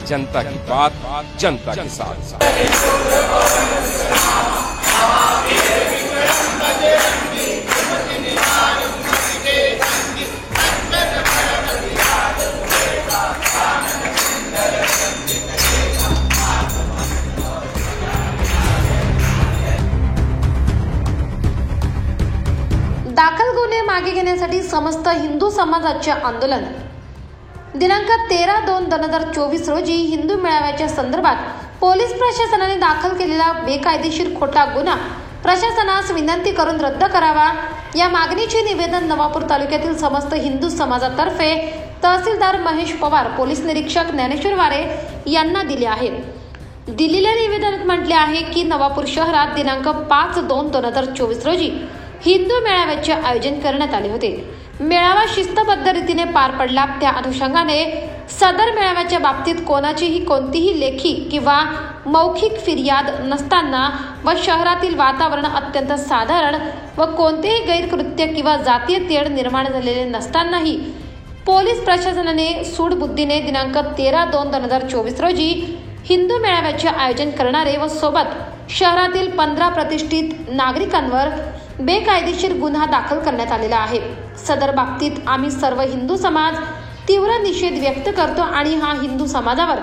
जनता की बात, जनता के साथ। दाखल गुन्हे मागे घेण्यासाठी समस्त हिंदू समाजाचे आंदोलन। दिनांक 13/2/2024 रोजी हिंदू मेळाव्याच्या संदर्भात पोलीस प्रशासनाने दाखल केलेला बेकायदेशीर खोटा गुन्हा प्रशासनास विनंती करून रद्द करावा या मागणीचे निवेदन नवापूर तालुक्यातील समस्त हिंदू समाजातर्फे तहसीलदार महेश पवार, पोलीस निरीक्षक ज्ञानेश्वर वारे यांना दिले आहे। दिलेल्या निवेदनात म्हटले आहे की नवापूर शहरात दिनांक 5/2/2024 रोजी हिंदू मेळाव्याचे आयोजन करण्यात आले होते। मेळावा शिस्तबद्ध रीतीने पार पडला। त्या अनुषंगाने सदर मेळाव्याच्या बाबतीत कोणतीही लेखी किंवा मौखिक फिर्याद नसताना व शहरातील वातावरण अत्यंत साधारण व कोणतेही गैरकृत्य किंवा जातीय तेढ निर्माण झालेले नसतानाही पोलीस प्रशासनाने सूडबुद्धीने दिनांक 13/2/2024 रोजी हिंदू मेळाव्याचे आयोजन करणारे व सोबत शहरातील 15 प्रतिष्ठित नागरिकांवर बेकायदेशीर गुन्हा दाखल करण्यात आलेला आहे। सदर बाबतीत आम्ही सर्व हिंदू समाज तीव्र निषेध व्यक्त करतो आणि हा हिंदू समाजावर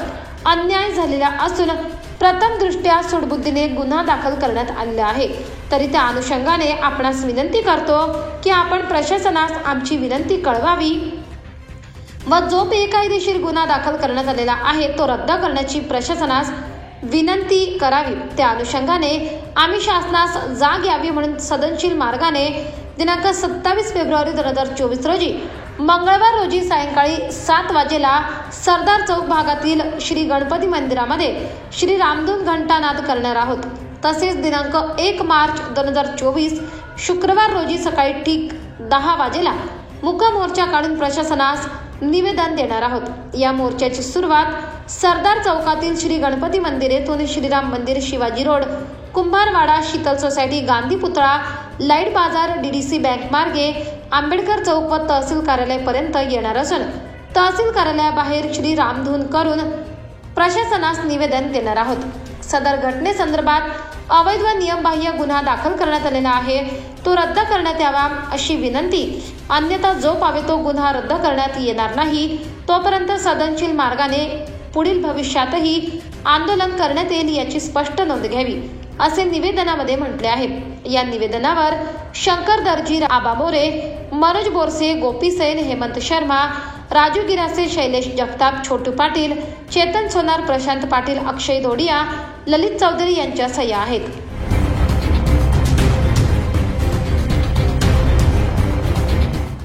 अन्याय झालेला असून प्रथम दृष्ट्या सूडबुद्धीने गुन्हा दाखल करण्यात आलेला आहे। तरी त्या अनुषंगाने आपणास विनंती करतो की आपण प्रशासनास आमची विनंती कळवावी व जो बेकायदेशीर गुन्हा दाखल करण्यात आलेला आहे तो रद्द करण्याची प्रशासनास विनंती करावी। त्या अनुषंगाने आम्ही शासनास जाग यावी म्हणून सदनशील मार्गाने दिनांक 27 फेब्रुवारी 2024 रोजी मंगळवार रोजी सायंकाळी 7 वाजेला सरदार चौक भागातील श्री गणपती मंदिरामध्ये श्री रामधून घंटानाद करणार आहोत। तसेच दिनांक 1 मार्च 2024 शुक्रवार रोजी सकाळी ठीक 10 वाजेला मुक मोर्चा काढून प्रशासनास निवेदन देणार आहोत। या मोर्चाची सुरुवात सरदार चौकातील श्री गणपती मंदिर येथून श्रीराम मंदिर, शिवाजी रोड, कुंभारवाडा, शीतल सोसायटी, गांधी पुतळा, लाईट बाजार, DDC बँक मार्गे आंबेडकर चौक व तहसील कार्यालयापर्यंत येणार असून तहसील कार्यालयाबाहेर श्री रामधून करून प्रशासनास निवेदन देणार आहोत। सदर घटनेसंदर्भात अवैध व नियमबाह्य गुन्हा दाखल करण्यात आलेला आहे तो रद्द करण्यात यावा अशी विनंती। अन्यथा जो पावे तो गुन्हा रद्द करण्यात येणार नाही। तोपर्यंत सदनशील मार्गाने पुढील भविष्यातही आंदोलन करण्यात येईल याची स्पष्ट नोंद घ्यावी असे निवेदनामध्ये म्हटले आहे। या निवेदनावर शंकर दर्जी, आबा मोरे, मनोज बोरसे, गोपी सेन, हेमंत शर्मा, राजू गिरासे, शैलेश जगताप, छोटू पाटील, चेतन सोनार, प्रशांत पाटील, अक्षय दोडिया, ललित चौधरी यांच्या सह्या आहेत।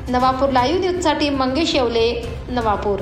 नवापूर लाईव्ह न्यूजसाठी मंगेश येवले, नवापूर।